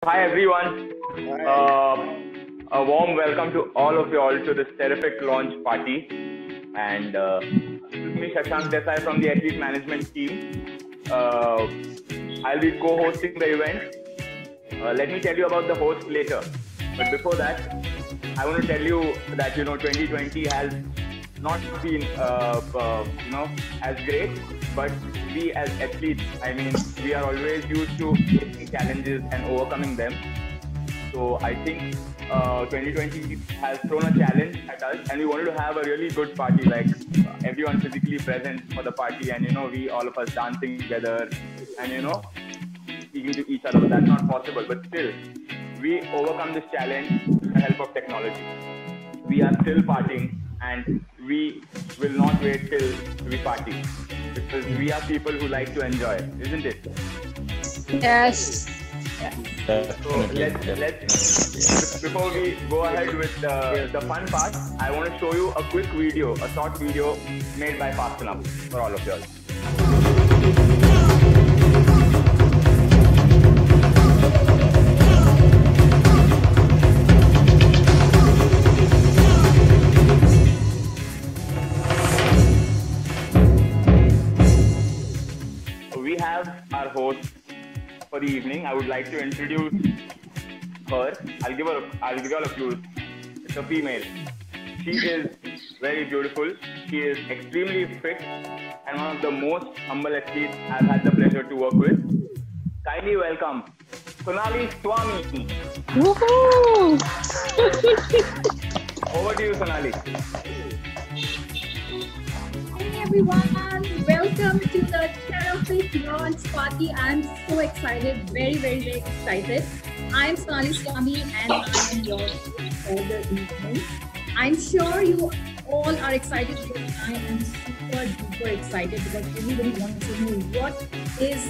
Hi everyone. A warm welcome to all of you all to this terrific launch party. And this is me, Shashank Desai from the Athlete Management team. I'll be co-hosting the event. Let me tell you about the host later. But before that, I want to tell you that 2020 has not been as great, but we as athletes, we are always used to facing challenges and overcoming them. So I think 2020 has thrown a challenge at us, and we wanted to have a really good party, like everyone physically present for the party, and we all of us dancing together, and speaking to each other. But that's not possible. But still, we overcome this challenge with the help of technology. We are still partying, and we will not wait till we party, because we are people who like to enjoy, isn't it? Yes. So let's before we go ahead with the fun part, I want to show you a quick video, a short video made by Fast Enough for all of you all. We have our host for the evening. I would like to introduce her. I'll give you all a clue. It's a female. She is very beautiful. She is extremely fit and one of the most humble athletes I've had the pleasure to work with. Kindly welcome Sonali Swami. Woohoo! Over to you, Sonali. Hey everyone, welcome to the terrific launch party. I'm so excited, very, very, very excited. I'm Sonali Swami and I am your host for the evening. I'm sure you all are excited because I am super duper excited, because everybody wants to know what is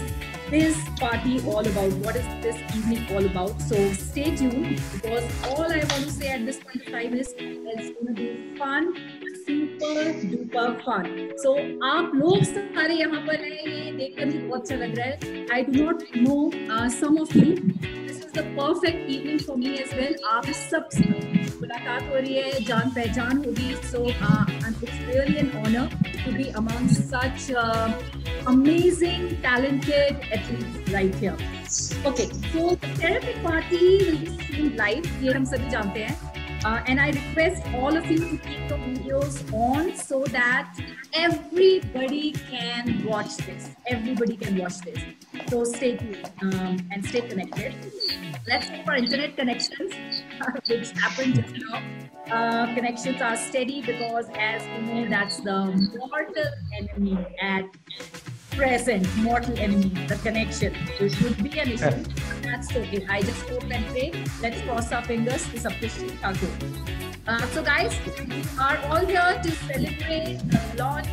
this party all about, what is this evening all about. So stay tuned, because all I want to say at this point of time is it's going to be fun, super duper fun. So आप लोग सारे यहाँ पर हैं, ये देखकर मुझे बहुत अच्छा लग रहा है. I do not know some of you. This is the perfect evening for me as well. आप सबसे मुलाकात हो रही है, जान पहचान होगी. So it's really an honor to be among such amazing, talented athletes right here. Okay, so the terrific party will be seen live. ये हम सभी जानते हैं. And I request all of you to keep the videos on so that everybody can watch this. Everybody can watch this. So stay tuned and stay connected. Let's hope our internet connections, which happened just now, connections are steady, because as we know, that's the mortal enemy at present, mortal enemy, the connection. So it would be an issue. That's okay. I just hope and pray. Let's cross our fingers to Saptishti. So guys, we are all here to celebrate the launch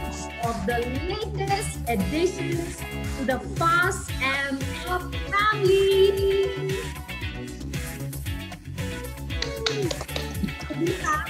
of the latest additions to the Fast and Up family. We have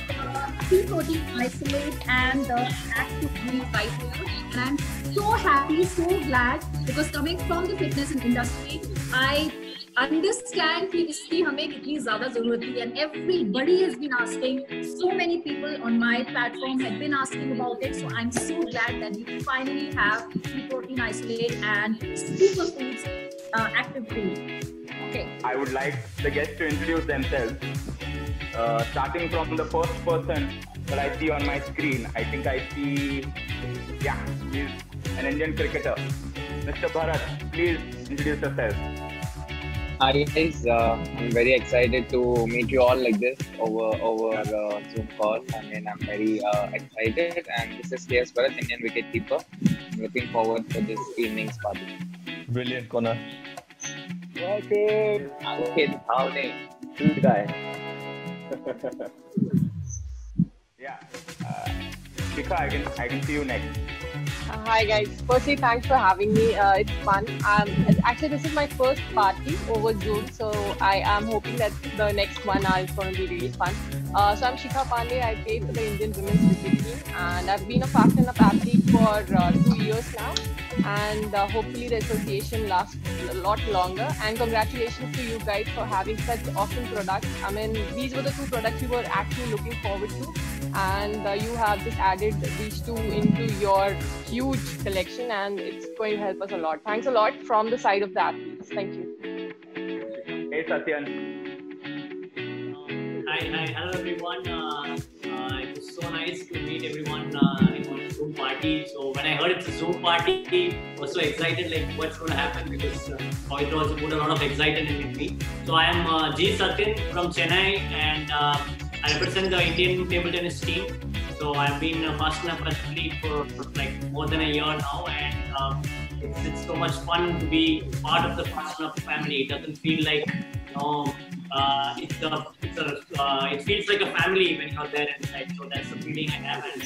P-protein isolate and the active green right here. And I'm so happy, so glad, because coming from the fitness industry, I understand कि इसकी हमें कितनी ज़्यादा ज़रूरत है, and everybody has been asking. So many people on my platform have been asking about it. So I'm so glad that we finally have P-protein isolate and superfoods active green. Okay. I would like the guests to introduce themselves. Starting from the first person that I see on my screen, I think I see, he's an Indian cricketer. Mr. Bharat, please introduce yourself. Hi guys, I'm very excited to meet you all like this over Zoom call. I'm very excited, and this is K.S. Bharat, Indian wicketkeeper. I'm looking forward for this evening's party. Brilliant, Connor. Okay, howdy. Good guy. Shikha, I can see you next. Hi guys. Firstly, thanks for having me. It's fun. Actually, this is my first party over Zoom, so I am hoping that the next 1 hour is going to be really fun. So I'm Shikha Pandey. I play for the Indian women's cricket team, and I've been a Fast and Up athlete for 2 years now. and hopefully the association lasts a lot longer. And congratulations to you guys for having such awesome products. I mean, these were the two products you were actually looking forward to, and you have just added these two into your huge collection, and it's going to help us a lot. Thanks a lot from the side of the athletes. Thank you. Hey Satyan. Hello everyone. It was so nice to meet everyone in a Zoom party. So when I heard it's a Zoom party, I was so excited, like what's going to happen, because it also put a lot of excitement in me. So I am G. Satyan from Chennai, and I represent the Indian table tennis team. So I've been a Fastnap athlete for like more than a year now, and it's so much fun to be part of the Fastnap family. It doesn't feel like, it feels like a family when you're there inside. So that's the feeling I have, and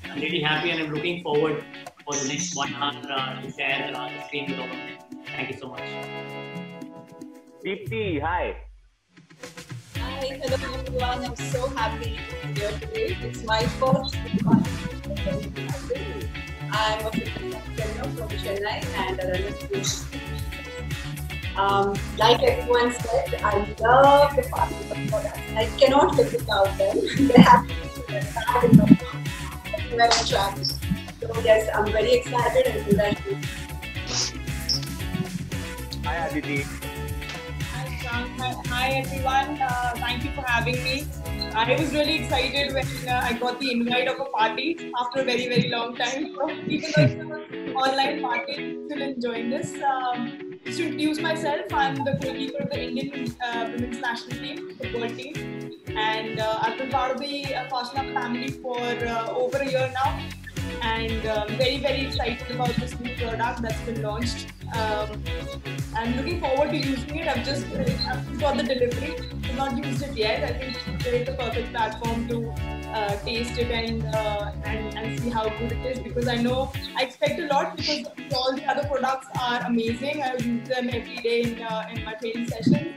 I'm really happy, and I'm looking forward for the next 1 hour to share the screen with all of them. Thank you so much. Deepti, hi. Hi, hello everyone. I'm so happy to be here today. It's my first party. I'm a fitness trainer from Chennai and a runner. Like everyone said, I love the Fastnap products. I cannot live without them. They have to be bad in the everywhere I travel. So yes, I'm very excited and congratulations. Hi Aditi. Hi everyone, thank you for having me. I was really excited when I got the invite of a party after a very, very long time. So even though it's an online party, I'm still enjoying this. Just to introduce myself, I'm the goalkeeper of the Indian women's national team, the world team. And I've been part of the Fastnap family for over a year now. And very, very excited about this new product that's been launched. I'm looking forward to using it. I've just got the delivery. I've not used it yet. I think it's the perfect platform to taste it and see how good it is, because I know I expect a lot, because all the other products are amazing. I use them every day in my training sessions.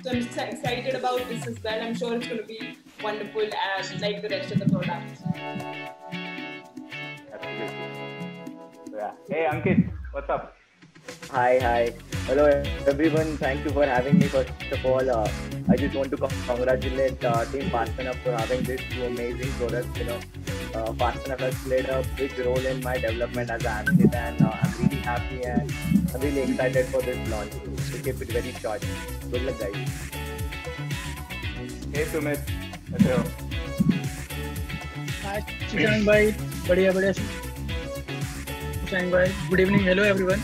So I'm excited about this as well. I'm sure it's going to be wonderful as like the rest of the products. Yeah. Hey Ankit, what's up? Hi. Hello everyone. Thank you for having me. First of all, I just want to congratulate Team Fastnap for having these two amazing products. Fastnap has played a big role in my development as an athlete, and I'm really happy and I'm really excited for this launch. To keep it very short. Good luck, guys. Hey Sumit. Hello. Hi, Shashank bhai. Badhiya. Shashank bhai. Good evening. Hello everyone.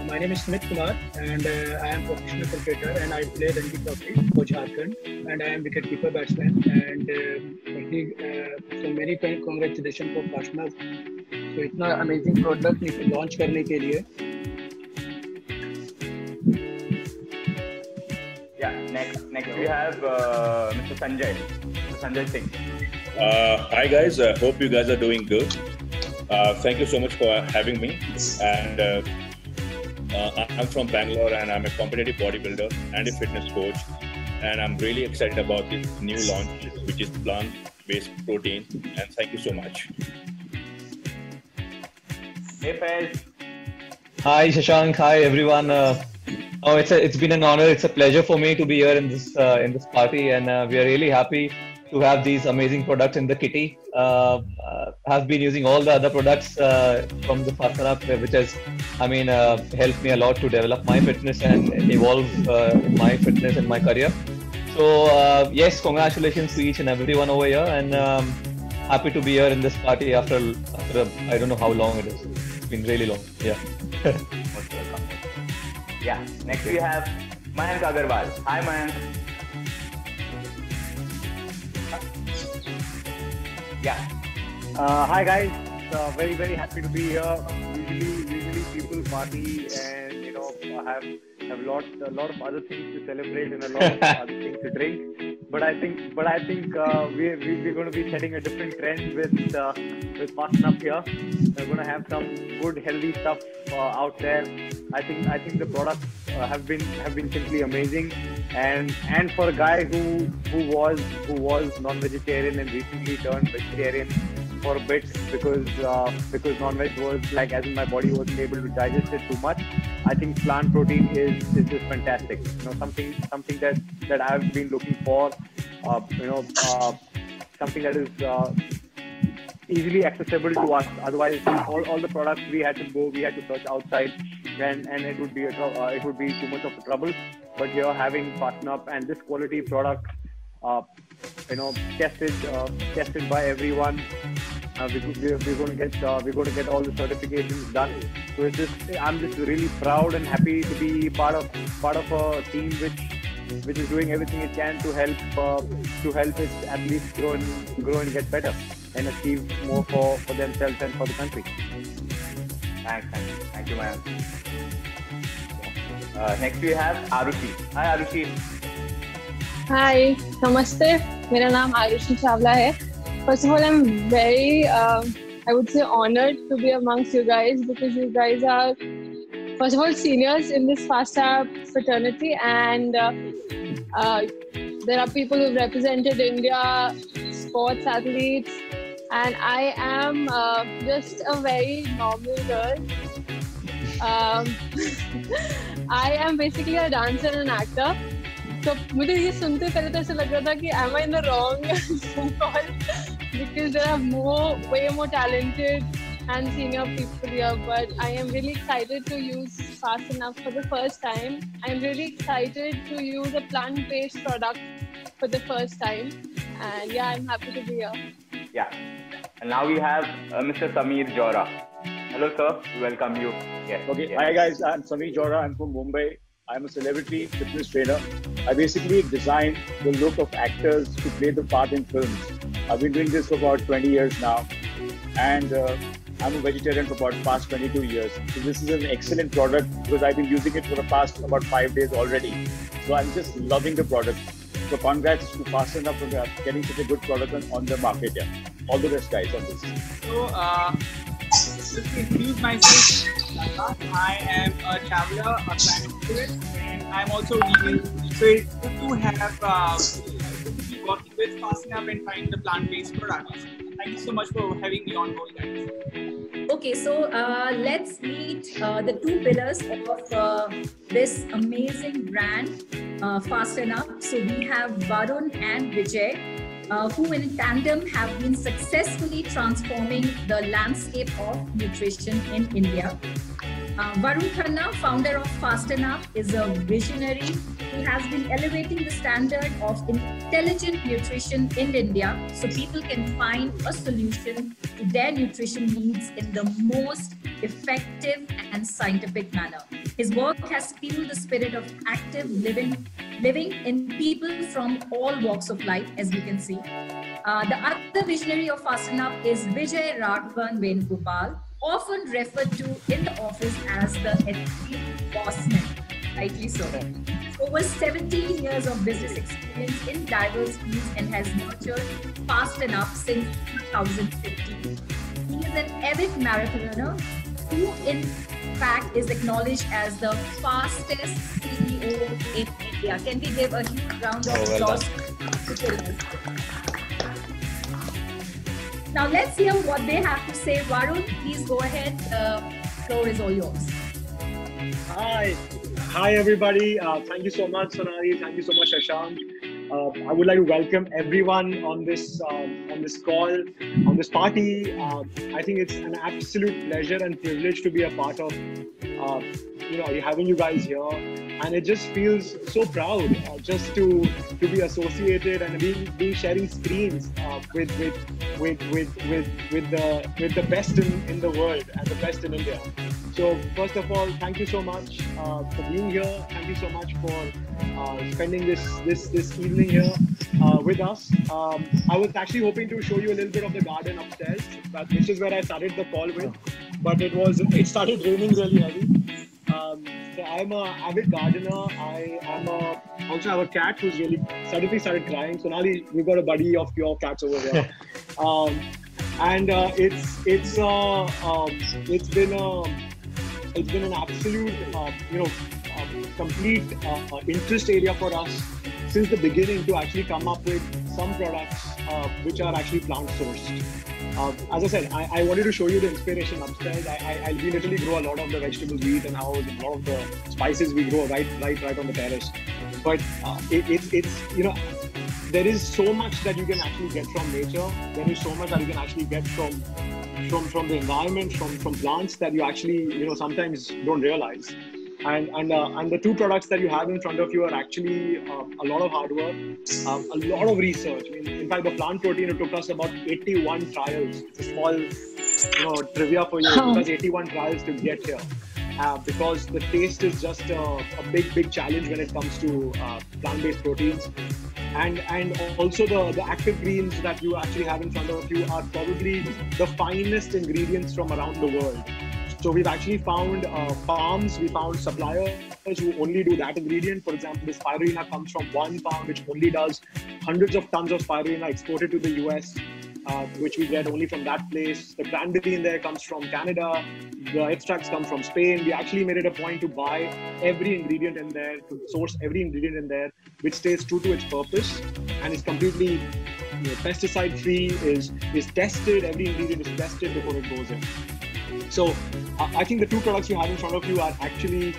My name is Smith Kumar, and I am professional cricketer, and I play Ranji Trophy for Jharkhand, and I am wicketkeeper batsman. And so many congratulations for Fastnap. So इतना amazing product launch करने के लिए. Yeah. Next we have Mr. Sanjay Singh. Hi guys. Hope you guys are doing good. Thank you so much for having me. And I'm from Bangalore, and I'm a competitive bodybuilder and a fitness coach. And I'm really excited about this new launch, which is plant-based protein. And thank you so much. Hey Faiz. Hi Shashank. Hi everyone. It's been an honor. It's a pleasure for me to be here in this party, and we are really happy to have these amazing products in the kitty. Have been using all the other products from the Fastnap, which has, helped me a lot to develop my fitness and evolve in my fitness and my career. So yes, congratulations to each and everyone over here, and happy to be here in this party after I don't know how long it is. It's been really long. Yeah. Most welcome. Yeah. Next we have Mayank Agarwal. Hi Mayank. Yeah. Hi guys, very happy to be here. Usually people party, and I have a lot of other things to celebrate and a lot of other things to drink. But I think we're going to be setting a different trend with Fastnap here. We're going to have some good healthy stuff out there. I think the products have been simply amazing, and for a guy who was non-vegetarian and recently turned vegetarian, for a bit because non-veg was like, as in my body wasn't able to digest it too much. I think plant protein is just fantastic. Something that I've been looking for. Something that is easily accessible to us. Otherwise, all the products we had to search outside, and it would be too much of a trouble. But here, having Fasten Up and this quality product, tested by everyone, we're going to get all the certifications done. So I'm just really proud and happy to be part of a team which is doing everything it can to help its athletes grow and get better and achieve more for themselves and for the country. Thank you, man. Next we have Arushi. Hi, Arushi. Hi, Namaste. मेरा नाम आरुषि चावला है. First of all, I'm very, I would say, honored to be amongst you guys because you guys are, first of all, seniors in this FastApp fraternity, and there are people who've represented India, sports athletes, and I am just a very normal girl. I am basically a dancer and an actor. So मुझे ये सुनते पहले तो ऐसा लग रहा था कि am I in the wrong Zoom call because there are way more talented and senior people here, but I am really excited to use Fasten Up for the first time. I am really excited to use a plant-based product for the first time, and yeah, I'm happy to be here. Yeah, and now we have Mr. Sameer Jora. Hello, sir. Welcome you. Yes. Okay. Yes. Hi guys. I'm Sameer Jora. I'm from Mumbai. I'm a celebrity fitness trainer. I basically designed the look of actors to play the part in films. I've been doing this for about 20 years now, and I'm a vegetarian for about past 22 years. So this is an excellent product because I've been using it for the past about 5 days already. So I'm just loving the product. So congrats to Fasten Up for getting such a good product on the market. Yeah. All the best, guys, on this. So, just to introduce myself, I am a traveler, a climate tourist, and I'm also vegan. So it's good to be working with Fasten Up and trying the plant-based products. Thank you so much for having me on board, guys. Okay, so let's meet the two pillars of this amazing brand, Fasten Up. So we have Varun and Vijay, who in tandem have been successfully transforming the landscape of nutrition in India. Varun Khanna, founder of Fasten Up, is a visionary who has been elevating the standard of intelligent nutrition in India so people can find a solution to their nutrition needs in the most effective and scientific manner. His work has fueled the spirit of active living in people from all walks of life, as you can see. The other visionary of Fasten Up is Vijay Raghavan Venugopal, often referred to in the office as the athlete bossman, rightly so. Over 17 years of business experience in diverse fields and has nurtured Fasten Up since 2015. He is an avid marathoner who in fact is acknowledged as the fastest CEO in India. Can we give a huge round of applause to him? Now let's hear what they have to say. Varun, please go ahead. The floor is all yours. Hi everybody. Thank you so much, Sonali. Thank you so much, Shashank. I would like to welcome everyone on this call, on this party. I think it's an absolute pleasure and privilege to be a part of having you guys here, and it just feels so proud just to be associated and being sharing screens with the best in the world and the best in India. So first of all, thank you so much for being here. Thank you so much for spending this evening here with us. I was actually hoping to show you a little bit of the garden upstairs, which is where I started the call with, but it started raining really heavy. So I'm an avid gardener. Also have a cat who's really suddenly started crying. So now we've got a buddy of your cats over here. And it's been an absolute complete interest area for us since the beginning to actually come up with some products which are actually plant sourced. As I said, I wanted to show you the inspiration upstairs. We literally grow a lot of the vegetables we eat and how a lot of the spices we grow right on the terrace. But it's you know, there is so much that you can actually get from nature. There is so much that you can actually get from the environment, from plants that you actually, you know, sometimes don't realize. And the two products that you have in front of you are actually a lot of hard work, a lot of research. I mean, in fact, the plant protein, it took us about 81 trials. It's a small, you know, trivia for you. It took us 81 trials to get here. Because the taste is just a big challenge when it comes to plant-based proteins. And also the active greens that you actually have in front of you are probably the finest ingredients from around the world. So we've actually found farms, we found suppliers who only do that ingredient. For example, the spirulina comes from one farm which only does hundreds of tons of spirulina exported to the US, which we get only from that place. The cranberry in there comes from Canada. The extracts come from Spain. We actually made it a point to buy every ingredient in there, to source every ingredient in there, which stays true to its purpose and is completely, you know, pesticide free, is tested. Every ingredient is tested before it goes in. So I think the two products you have in front of you are actually,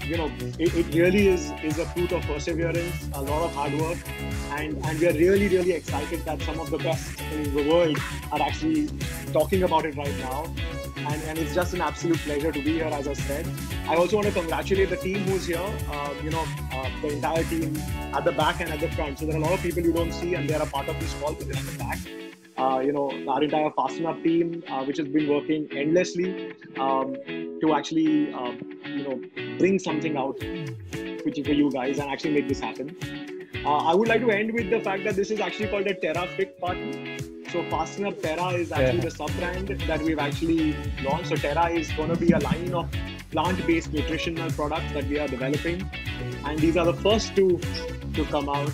you know, it really is a fruit of perseverance, a lot of hard work, and we are really excited that some of the best in the world are actually talking about it right now. And it's just an absolute pleasure to be here, as I said. I also want to congratulate the team who's here, you know, the entire team at the back and at the front. So there are a lot of people you don't see and they're a part of this call, but they're at the back. You know, our entire Fasten Up team, which has been working endlessly to actually, you know, bring something out for you guys and actually make this happen. I would like to end with the fact that this is actually called a Terra Fit Party. So Fasten Up Terra is actually the sub-brand that we've actually launched. So Terra is going to be a line of plant-based nutritional products that we are developing. And these are the first two to come out.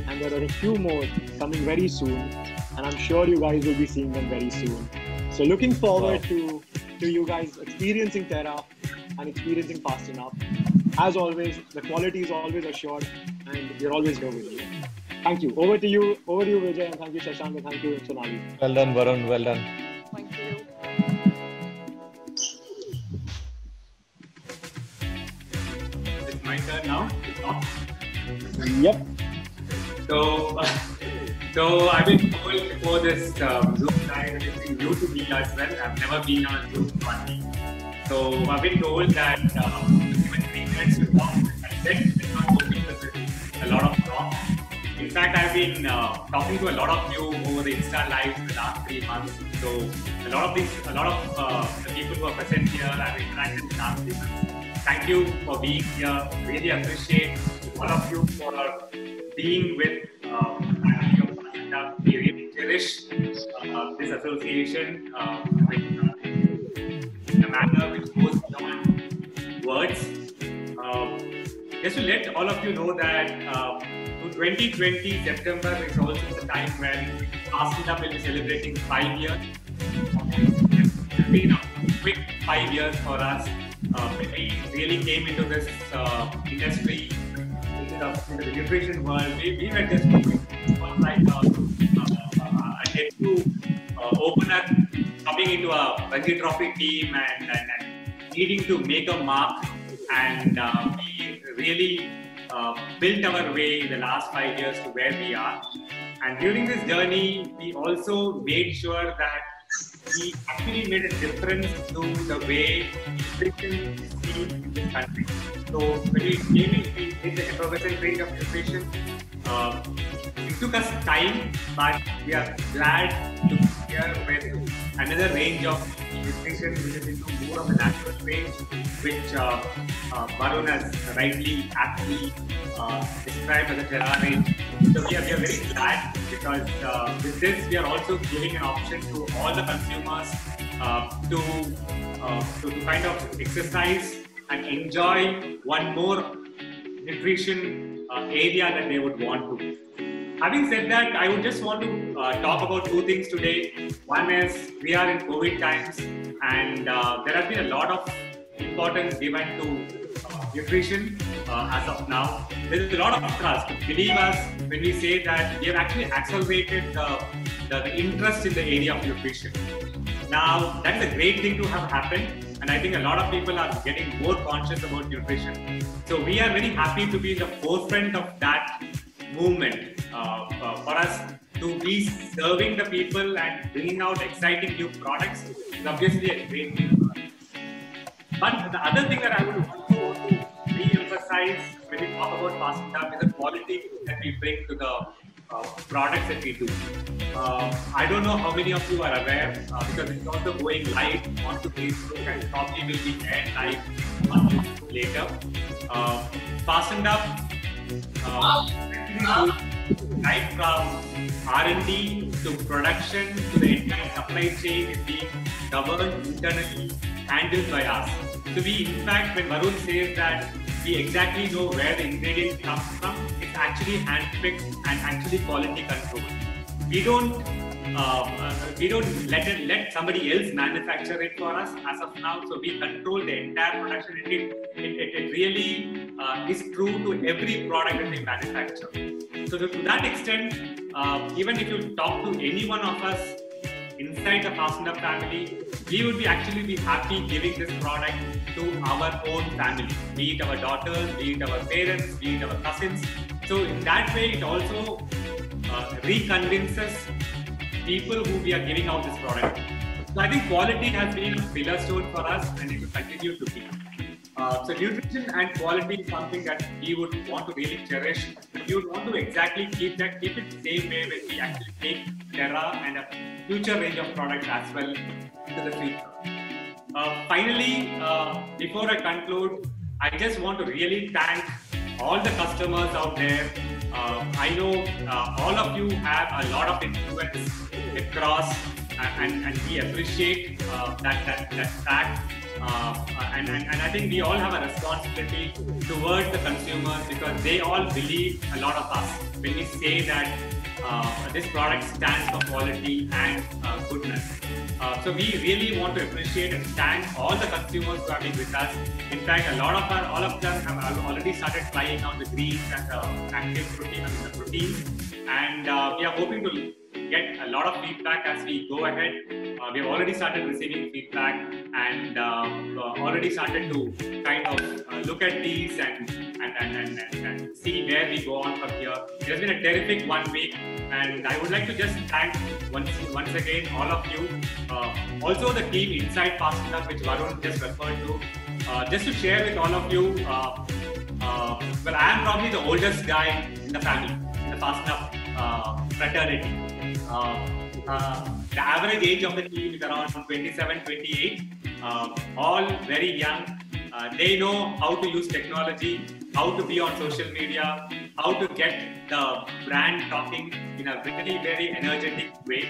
And there are a few more coming very soon. And I'm sure you guys will be seeing them very soon. So looking forward to you guys experiencing Terra and experiencing Fasten Up. As always, the quality is always assured and we're always here with you. Thank you. Over to you, Vijay, and thank you, Shashank, and thank you, Sonali. Well done, Varun. Well done. Thank you. It's my turn now to talk. Yep. So I've been told before this Zoom time, and it's been new to me as well. I've never been on a Zoom party. So I've been told that given 3 minutes to talk, I said it's not open with a lot of talk. In fact, I've been talking to a lot of you over the Insta Lives the last 3 months. So a lot of the people who are present here, I've interacted with the last 3 months. Thank you for being here. Really appreciate all of you for being with we really cherish this association in a manner which goes beyond words. Just to let all of you know that 2020 September is also the time when Fasten Up will be celebrating 5 years. It's been a quick 5 years for us. We really came into this industry, into the nutrition world. We were just like a head to opener, coming into a Ranji Trophy team and needing to make a mark, and we really built our way in the last 5 years to where we are. And during this journey, we also made sure that we actually made a difference to the way nutrition is seen in this country. So when we came in, we did the effervescent range of nutrition. It took us time, but we are glad to be here with another range of nutrition which is into more of a natural range, which Varun has aptly described as a Terra range. So we are very glad because with this we are also giving an option to all the consumers to kind of exercise and enjoy one more nutrition area that they would want to. Having said that, I would just want to talk about 2 things today. One is we are in COVID times, and there has been a lot of importance given to nutrition as of now. There's a lot of trust. Believe us when we say that we have actually accelerated the interest in the area of nutrition. Now, that's a great thing to have happened, and I think a lot of people are getting more conscious about nutrition. So we are very happy to be in the forefront of that movement. For us to be serving the people and bringing out exciting new products is obviously a great thing for us. But the other thing that I would want to re-emphasize when we talk about Fast Enough is the quality that we bring to the products that we do. I don't know how many of you are aware because it's also going live onto Facebook and probably will be aired live on YouTube later. Fastened Up, right from R&D to production to the entire supply chain is being governed internally, handled by us. So we, in fact, when Varun says that we exactly know where the ingredients come from, it's actually handpicked and actually quality controlled. We don't let somebody else manufacture it for us as of now. So we control the entire production. It really is true to every product that we manufacture. So to that extent, even if you talk to any one of us inside the Fastened Up family, we would actually be happy giving this product to our own family, be it our daughters, be it our parents, be it our cousins. So in that way, it also reconvinces people who we are giving out this product. So I think quality has been a pillar stone for us, and it will continue to be. So nutrition and quality is something that we would want to really cherish. We would want to exactly keep it the same way when we actually take Terra and a future range of products as well into the future. Finally, before I conclude, I just want to really thank all the customers out there. I know all of you have a lot of influence across, and we appreciate that fact. And I think we all have a responsibility towards the consumers because they all believe a lot of us when we say that this product stands for quality and goodness. So we really want to appreciate and thank all the consumers who have been with us. In fact, all of them have already started trying out the greens and the active protein, the proteins, and we are hoping to get a lot of feedback as we go ahead. We have already started receiving feedback and already started to kind of look at these and see where we go on from here. It has been a terrific 1 week, and I would like to just thank once again all of you. Also the team inside Fastened Up, which Varun just referred to. Just to share with all of you, well, I am probably the oldest guy in the family, in the Fastened Up fraternity. The average age of the team is around 27, 28, all very young. They know how to use technology, how to be on social media, how to get the brand talking in a very, very energetic way.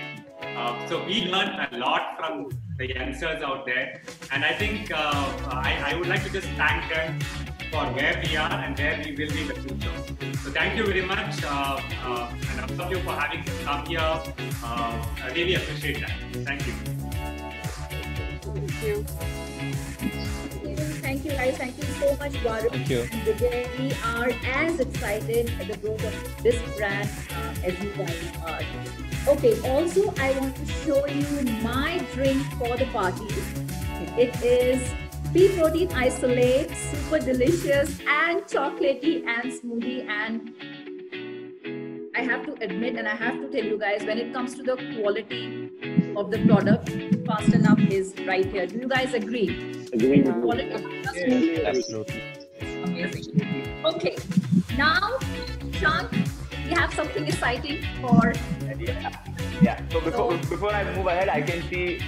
So we learned a lot from the youngsters out there, and I think I would like to just thank them for where we are and where we will be in the future. So thank you very much, and all of you for having come here. I really appreciate that. Thank you. Thank you. Thank you guys. Thank you so much, Varun. Thank you. And today we are as excited at the growth of this brand as you guys are. Okay, also I want to show you my drink for the party. It is pea protein isolate, super delicious and chocolatey and smoothie, and I have to admit and I have to tell you guys, when it comes to the quality of the product, Fastened Up is right here. Do you guys agree? Agree. Quality. Absolutely. Amazing. Okay, now Shant, we have something exciting for. Yeah. So before I move ahead, I can see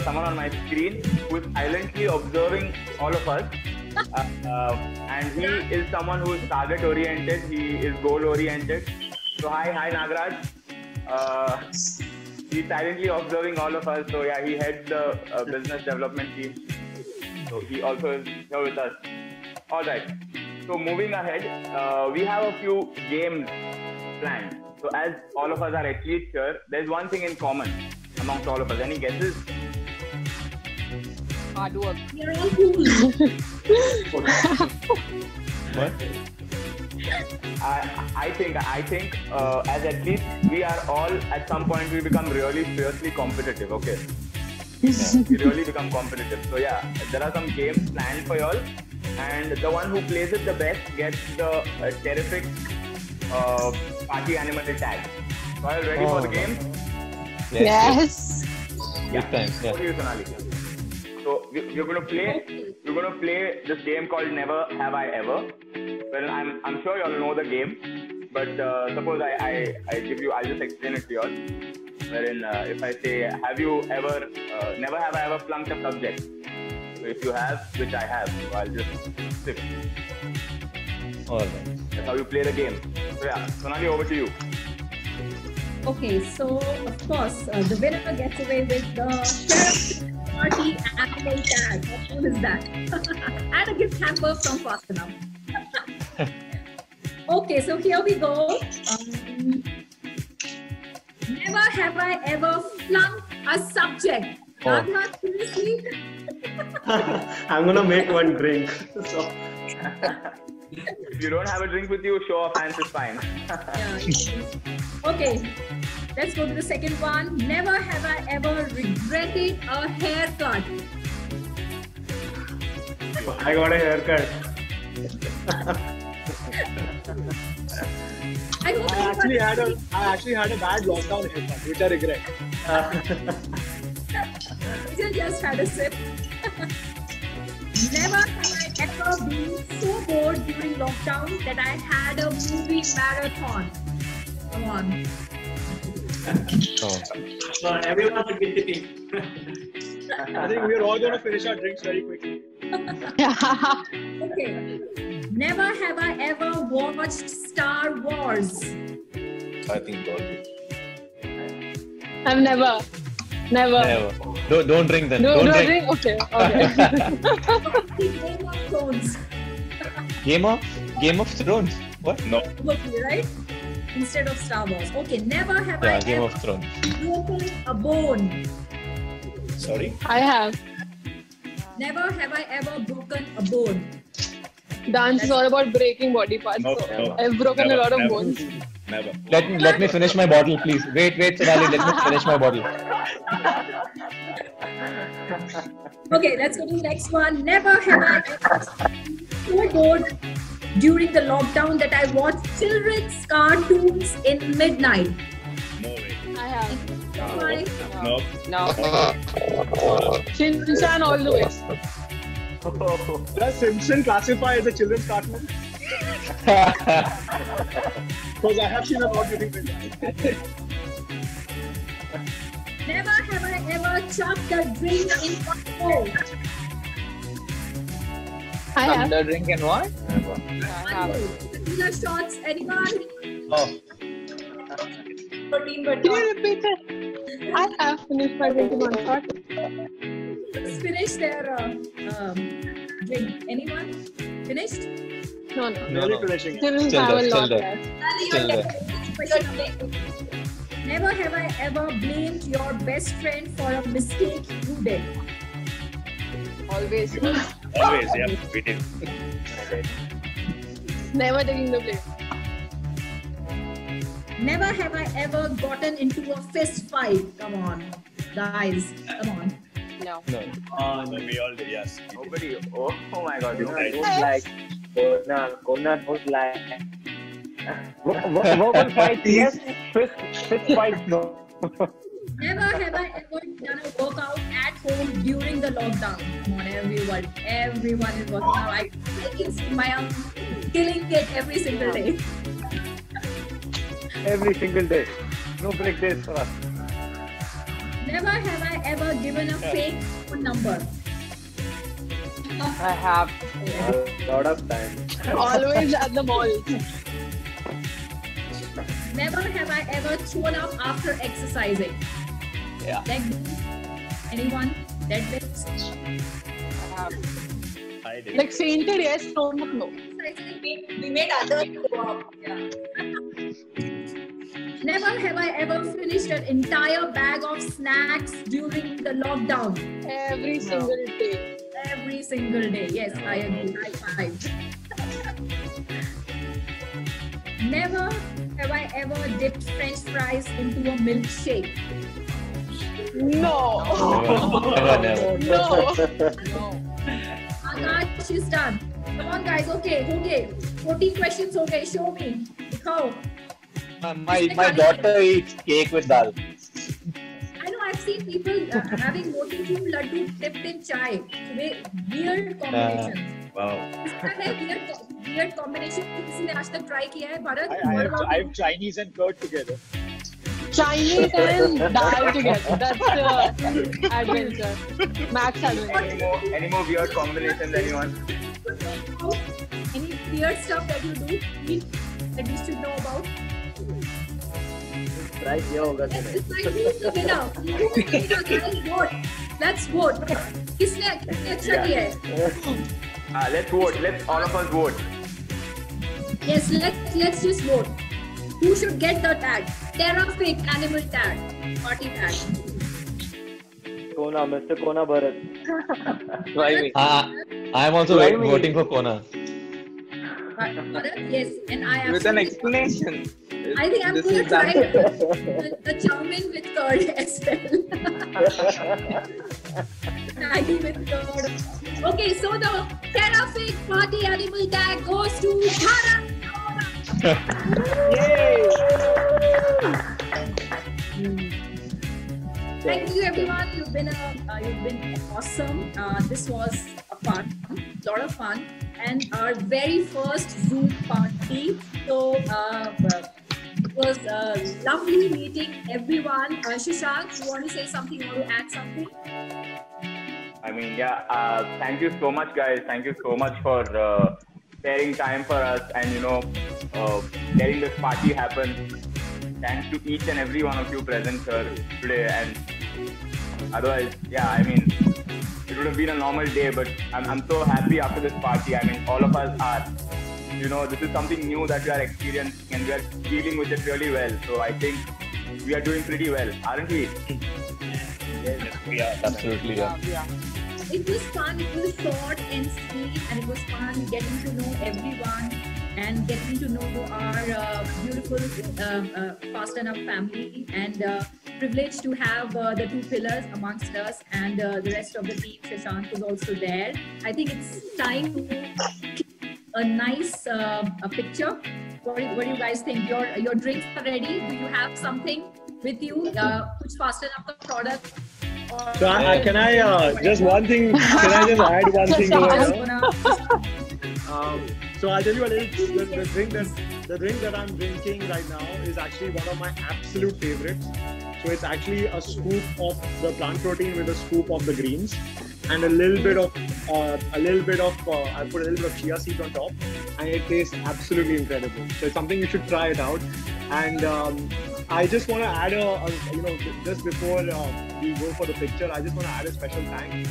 someone on my screen who is silently observing all of us, and he is someone who is target oriented. He is goal oriented. So hi Nagraj. He's silently observing all of us. So yeah, he heads the business development team. So he also is here with us. All right. So moving ahead, we have a few games planned. So as all of us are athletes here, there's one thing in common amongst all of us. Any guesses? Hard work. You're all cool. What? I think as athletes we are all at some point we become really fiercely competitive. Okay, we really become competitive. So yeah, there are some games planned for y'all, and the one who plays it the best gets the terrific party animal tag. So are you ready for the game? Yes. Yeah. Big time. Yeah. Over to you, Sonali. So we're gonna play this game called Never Have I Ever. Well, I'm sure you all know the game, but suppose I give you, I'll just explain it to you all. Wherein if I say, have you ever, never have I ever flunked a subject? So if you have, which I have, so I'll just skip. Alright. That's how you play the game. So yeah, Sonali, over to you. Okay, so of course, the winner gets away with the Sheriff Party Animal Tag. How cool is that? And a gift hamper from Fast Enough. Okay, so here we go. Never have I ever flunked a subject. Not seriously. I'm gonna make one drink. So. If you don't have a drink with you, show of hands is fine. Okay, let's go to the second one. Never have I ever regretted a haircut. I got a haircut. I actually had a bad lockdown haircut, which I regret. You just had a sip. Never have I ever been so bored during lockdown that I had a movie marathon. Come on. So everyone should be tipping. I think we're all going to finish our drinks very quickly. Okay. Never have I ever watched Star Wars. I think Dolby. I've never. Don't drink then. Don't drink. drink? Okay. Game of Thrones. Game of Thrones. What? No. Okay, right? Instead of Star Wars. Okay, never have I Game ever of Thrones. broken a bone. Sorry? I have. Never have I ever broken a bone. Dance is all about breaking body parts. No, so no. I've broken a lot of bones. Never. Let me finish my bottle, please. Wait, Sonali. Let me finish my bottle. Okay, let's go to the next one. Never have I ever been so bored during the lockdown that I watched children's cartoons in midnight. No way. I have. Why? No. Shin-chan all the way. Does Simpson classify as a children's cartoon? Because I have seen a lot during midnight. Never have I ever chucked a drink in one go. I have. The drink and what? I have. Tequila shots, anyone? Oh. Protein, but Can you repeat it? I have finished my drink in one shot. Finish their drink. Anyone? Finished? No. No. Finishing it. Still Still have a there, lot still left. Still there. Never have I ever blamed your best friend for a mistake you did. Always. Always, yeah. We did. Never taking the blame. Never have I ever gotten into a fist fight. Come on, guys. Come on. No. No, we all did, yes. Nobody. Oh my God. Don't like. Kona don't like. Verbal fight, yes. Fist fight, no. Never have I ever done a workout at home during the lockdown. Come on, everyone. Everyone is working out. I can see my own killing it every single day. Every single day. No break days for us. Never have I ever given a fake phone number. I have. A lot of time. Always at the mall. Never have I ever thrown up after exercising. Yeah. Anyone? Deadlifts? I have. I did. Like fainted, yes, thrown up, no. we made others go up. Yeah. Never have I ever finished an entire bag of snacks during the lockdown. Every single day. Every single day. Yes, I agree. High five. never have I ever dipped French fries into a milkshake. No. Never. No. Akash is done. Come on, guys. Okay. 14 questions. Okay, show me. Dikhao. My daughter eats cake with dal. I know I've seen people having motichur laddu dipped in chai. So weird combinations. Wow. Weird combination. किसी ने आज तक try किया है Bharat? I have Chinese and curd together. Chinese and dal together. That's adventure. Max adventure. Any more weird combinations, anyone? Any weird stuff that you do that we should know about? Try किया होगा Let's decide who's the winner. Let's vote. किसने अच्छा किया है? Let's vote. Let's all of us vote. Yes, let's just vote. Who should get the tag? Terrafake animal tag, party tag. Kona, Mr. Kona Bharat. I am also voting for Kona. Bharat, yes, and I am. With an explanation. I think I'm going to try the chow mein with curd as well. Maggie with curd. Okay, so the Terrafake party animal tag goes to Bharat. Yay! Thank you, everyone. You've been awesome. This was a lot of fun, and our very first Zoom party. So it was lovely meeting everyone. Shashank, you want to say something? You want to add something? I mean, thank you so much, guys. Thank you so much for sparing time for us and letting this party happen. Thanks to each and every one of you present here today. And otherwise, I mean, it would have been a normal day, but I'm so happy after this party. I mean, all of us are, this is something new that we are experiencing and we are dealing with it really well. So I think we are doing pretty well, aren't we? Yes, we are. Absolutely, yeah. It was fun. It was short and sweet, and it was fun getting to know everyone and getting to know our beautiful Fast Enough family, and privileged to have the two pillars amongst us, and the rest of the team. Shashank was also there. I think it's time to click a nice a picture. What do you guys think? Your drinks are ready. Do you have something with you? Which Fast Enough the product? So can I just one thing? Can I just add one thing over here? So I'll tell you the drink that I'm drinking right now is actually one of my absolute favorites. So it's actually a scoop of the plant protein with a scoop of the greens, and a little bit of I put a little bit of chia seeds on top, and it tastes absolutely incredible. So it's something you should try it out. And I just want to add just before we go for the picture, I just want to add a special thanks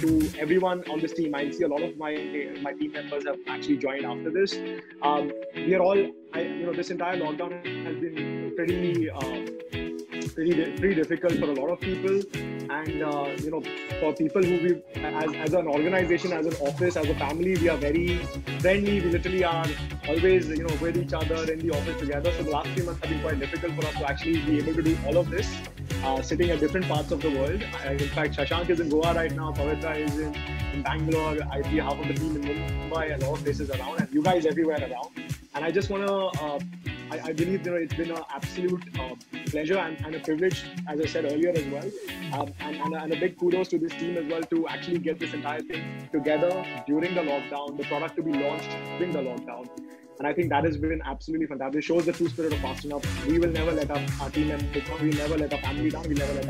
to everyone on this team. I see a lot of my team members have actually joined after this. We are all, this entire lockdown has been pretty difficult for a lot of people, and for people who we as an organization, as an office, as a family, we are very friendly. We literally are always with each other in the office together. So the last 3 months have been quite difficult for us to actually be able to do all of this, sitting at different parts of the world. In fact, Shashank is in Goa right now, Pavitra is in Bangalore, I see half of the team in Mumbai, and a lot of places around, and you guys everywhere around. And I just want to I believe it's been an absolute pleasure and a privilege, as I said earlier as well, and a big kudos to this team as well to actually get this entire thing together during the lockdown, the product to be launched during the lockdown. And I think that has been absolutely fantastic. It shows the true spirit of Fast Enough. We will never let our team members down. We'll never let our family down. We'll never let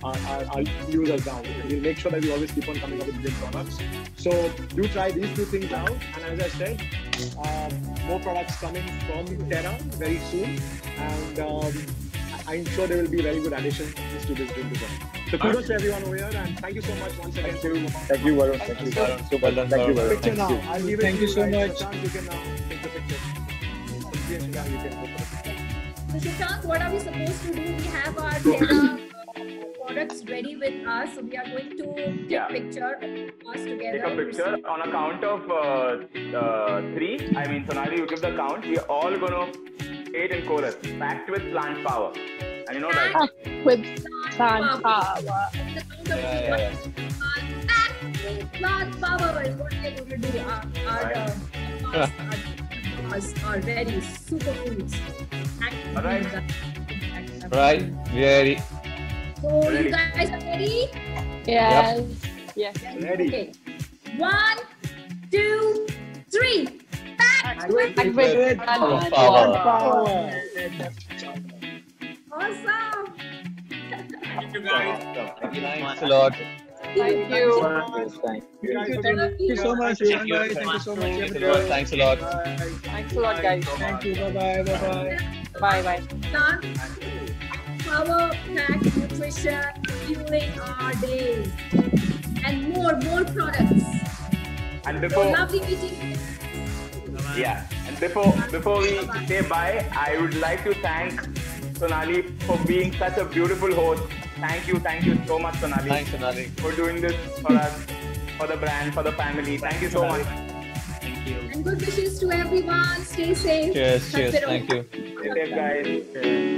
our users down. And we'll make sure that we always keep on coming up with great products. So do try these two things out. And as I said, more products coming from Terra very soon. And I'm sure there will be very good additions to this drink as well. So kudos to everyone over here, and thank you so much once again. Thank you, Varun. Thank you, Varun. So well done. Thank you, Varun. Picture now. I'll leave it Thank you so much. You can now take the picture. Yeah, you can go for it. So Shashank, what are we supposed to do? We have our Terra products ready with us. So we are going to take picture of us together. Take a picture on a count of 3. I mean, Sonali, you give the count. We are all going to say it in chorus. Packed with plant power. And you know that. Packed with plant power. Plant power is what we are going to do. Our very superfoods. Alright. Right. Very. So you guys are ready? Yes. Yes. Ready. Okay. 1, 2, 3. Packed with plant power. Awesome. Thank you guys. Thanks a lot. Thank you. Thank you so much. Thank you so much. Thanks a lot. Thanks a lot, guys. Thank you. Bye bye. Bye. Power packed nutrition fueling our days. And more products. And So before, lovely meeting you. and before we say bye, I would like to thank Sonali for being such a beautiful host. Thank you so much, Sonali. Thanks, Sonali. For doing this for us, for the brand, for the family. Thank you so much. Thank you. And good wishes to everyone. Stay safe. Cheers. That's it all. Thank you. Stay safe, guys.